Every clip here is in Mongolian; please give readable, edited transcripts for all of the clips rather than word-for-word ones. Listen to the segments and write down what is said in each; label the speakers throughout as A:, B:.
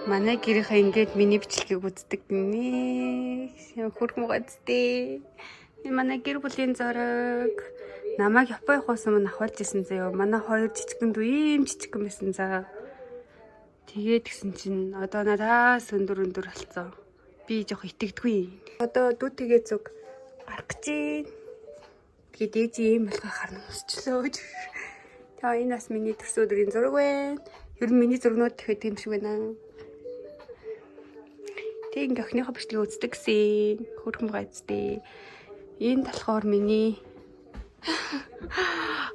A: Манай гэрийнхээ ингээд миний бичлэгийг үздэг гинэ. Хөрхөн гоцтэй. Манай гэр бүлийн зураг. Намайг Япон явахсан мань авахулж исэн заяа. Манай хоёр жижигэн дүү ийм жижигэн байсан заа. Тэгээд гисэн чинь одоо надаас өндөр болцсон. Би жоох итгэдэггүй. Одоо дүүтэйгээ зүг гарах гэж байна. Тэгээд ээж ийм болохоо харна усчлөө. Тэгээ энэ бас миний төрсөн өдрийн зураг байна. Ер нь миний зургнууд тэгэхэд тийм шиг байна. Тэг ингээ охиныхоо бичлэгийг үздэг гэсэн. Хөрхөн гоцтэй. Энэ болохоор миний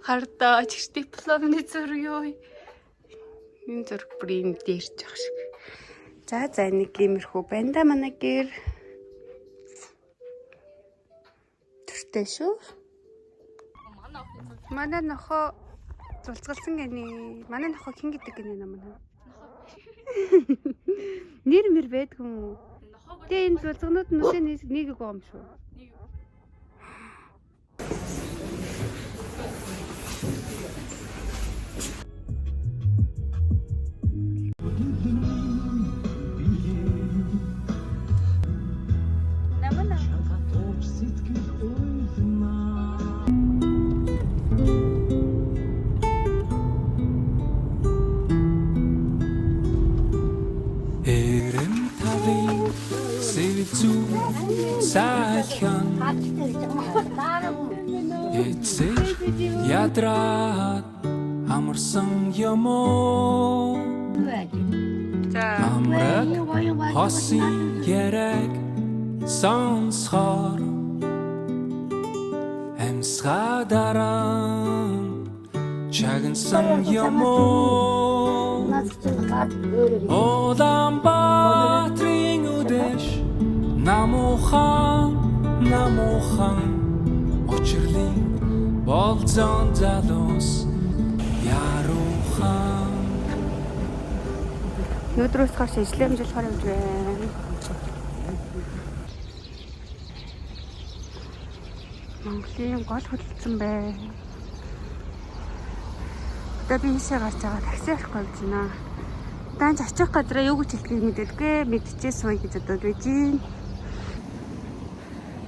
A: хардаа чигш дипломны зураг юу. Энэ зураг бүр юм дээрч явах шиг. За нэг иймэрхүү байна да манай гэр. Төртэй шүү. Манай нохоо зулцгалсан гэнэ. Манай нохоо хэн гэдэг гэнэ намаа. Нэр мэр байдгүй. Тэгээ энэ зулцгнууд нүсээ нэг юм шүү.
B: Сайлхан эцэг ядраад амарсан юм уу амраг хосын яраг сонсохоор амсгадаран чагнсан юм уу Улаанбаатарын үдэш намуухан очрлын болзон залуус ярухан
A: Өдрөөс хойш ажлын амжилтаар явж байна. Монголын гол хөдөлсөн байна. Одоо би ийшээ гарч байгаа такси авахгүй явж байна. Данч очих газараа юу гэж хэлхийг мэдээдгүй мэдчихсэн уу гэж бодоод байж гин.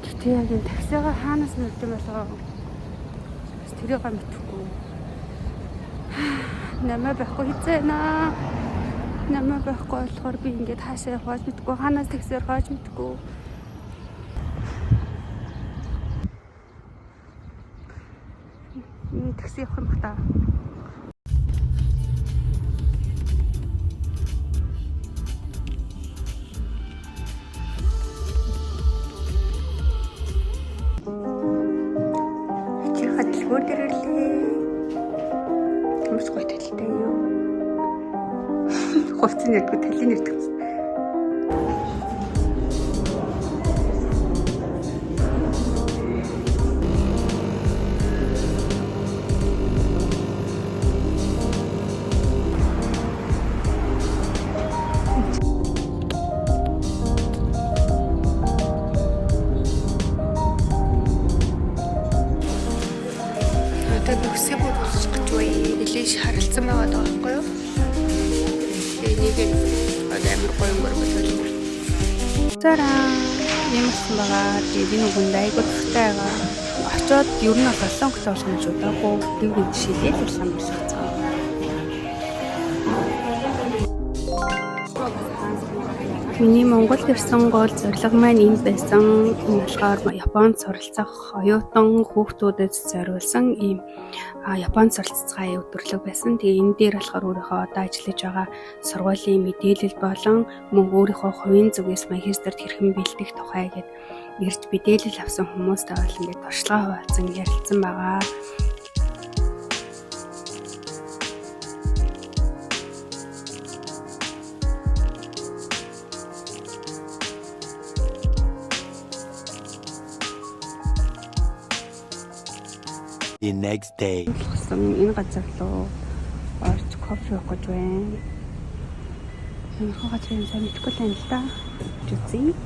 A: Гэтэ яг энэ таксигаа хаанаас нэрд юм болоо. Тэрийг мэдхгүй. Намаа байхгүй хэзээ намаа байхгүй болохоор би ингээд хаашаа явах мэдгүй. Хаанаас таксиэр хойж мэдгүй. Такси явах юм байна. Хүмүүс гоё талтай юу? Хувцсан нэрдгүй талын нэрдэг. Харилцсан байгаа даа байхгүй юу? Энийг амар гоё болгож. Тараа юмсан байгаа. Тэгээд энэ үгэнд айгуу тахтай байгаа. Очоод ер нь солонготой болох юм шүү даагүй. Би энэ шилээд ирсэн юм шиг цаа. Миний Монголд ирсэн гол зорилго маань энэ байсан. Болохоор Японд суралцах оюутан хүүхдүүдэд зориулсан ийм Японд суралцгаа өдөрлөг байсан. Тэгээ энэ дээр болохоор өөрийнхөө одоо ажиллаж байгаа сургуулийн мэдээлэл болон мөн өөрийнхөө хувийн зүгээс магистрт хэрхэн бэлдэх тухай гээд ирж мэдээлэл авсан хүмүүстэй бол ингээд туршлагаа хуваалцсан ярилцсан байгаа.
C: The next day.
A: Энэ газар руу орж кофе уух гэж байна. Энэ газрын сайн мэдгүй л юм л да. Үзье.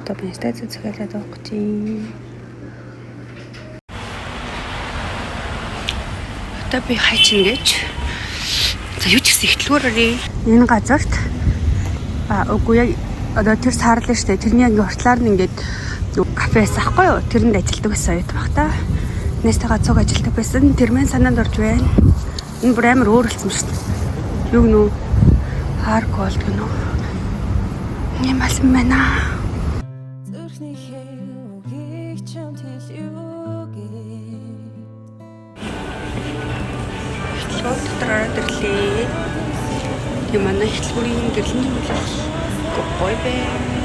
A: Одоо медитац захиалаад байгаа гэж юм. Одоо би хайчин гэж. За юу ч гэсэн ихтлгүүрээ энэ газарт үгүй яг одоо тэр саарлаа штэ. Тэрний яг уртлаар нь ингээд кафес ахгүй юу? Тэрэнд ажилладаг байсан үед баг та. Нэстэйгээ цуг ажилладаг байсан. Тэр мэн санаанд орж байна. Энэ бүр амар өөрлөсөн шүү дээ. Юу гэнэ? Парк болд гэнэ. Ийм алсан байна. Шууд дотор ороод ирлээ. Тийм манай ихтлгүүрийн гэрлэний болох гоё байна.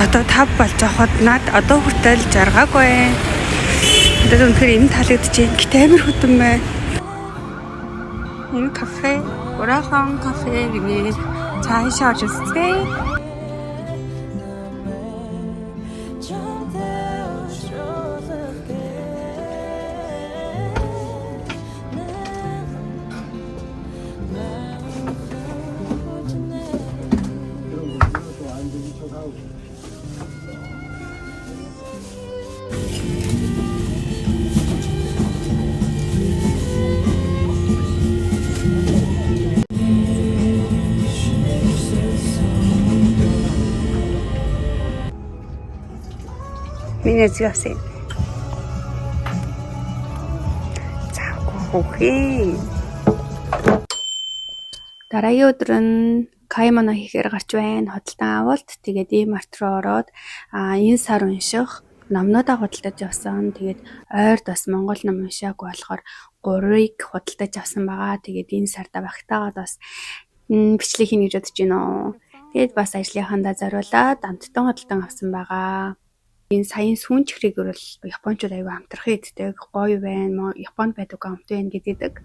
A: Одоо 5 болж байхад над одоо хүртэл жаргаагүй. Одоо үнэхээр энэ таалагдж байна. Гэтэ амар хөтөн байна. Энэ кафе, Урахан кафе гэнэ. Цай шааж үзье. Миний зэвсэ. Окей. Дараагийн өдөр нь Каймана хийхээр гарч байна. Хөдөлтөн авалт. Тэгээд ийм арт руу ороод энэ сар унших номнуудаа худалдаж авсан. Тэгээд ойрд бас Монгол ном уншаагүй болохоор 3-ыг худалдаж авсан байгаа. Тэгээд энэ сарда багтаагаад бас бичлэг хийнэ гэж бодож байна. Тэгээд бас ажлынхандаа зориулаад амттан худалдан авсан байгаа. Энэ саяын сүүн чихрийг бол японочууд аягүй амтрах иддэг гоё байна. Японд байдаг амт байна гэдэг.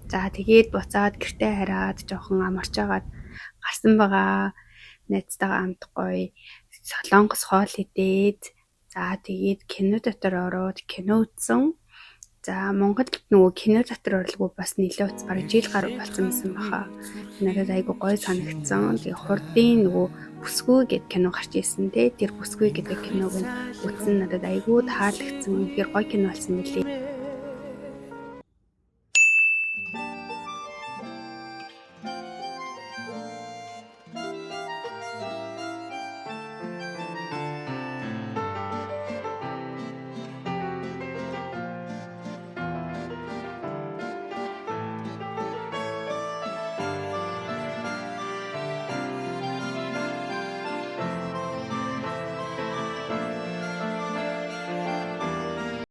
A: За тэгээд буцаад гэртээ хараад жоохон амарчаагаад гарсан байгаа. Найзтайгаа амт гоё солонгос хоол идээд за тэгээд кино дотор ороод кино үзсэн. За Монголд нөгөө кино дотор орлого бас нэлээд уц бараг жил гаруй болсон байсан баха. Надад айгүй гоё санагдсан. Тэгээ хурдын нөгөө бүсгүй гэдэг кино гарч ирсэн те. Тэр бүсгүй гэдэг киног үзсэн надад айгүй таалагдсан. Тэгэхээр гоё кино болсон мөлий.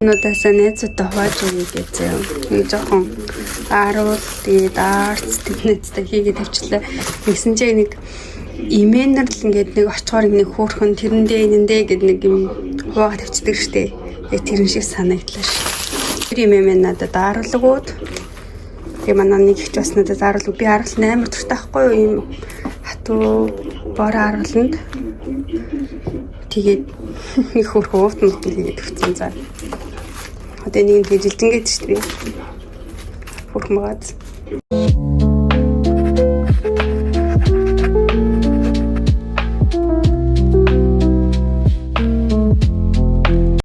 A: Нуудаас найзуудтай хувааж өгье гэж нэг жоохон ааруул тэгээд арц тэднээдтэй хийгээд тавьчлаа. Тэгсэн чинь нэг имэнэр л ингээд нэг очихоор нэг хөөрхөн тэрэндээ энэндээ гэд нэг юм хуваагаа тавьчихдаг штэ. Тэгээд тэрэн шиг санагдлаа ш. Тэр имэн надад ааруулгууд. Тэгээ манай нэг ихч бас надад ааруулг. Би ааруул 8 дуртай байхгүй юу юм хатуу бор аарууланд. Тэгээд нэг хөөрхөн уут нь хийгээд өгсөн заа. Одоо нэг тийм жилдэнгээд шүү дээ. Хөрх магаад.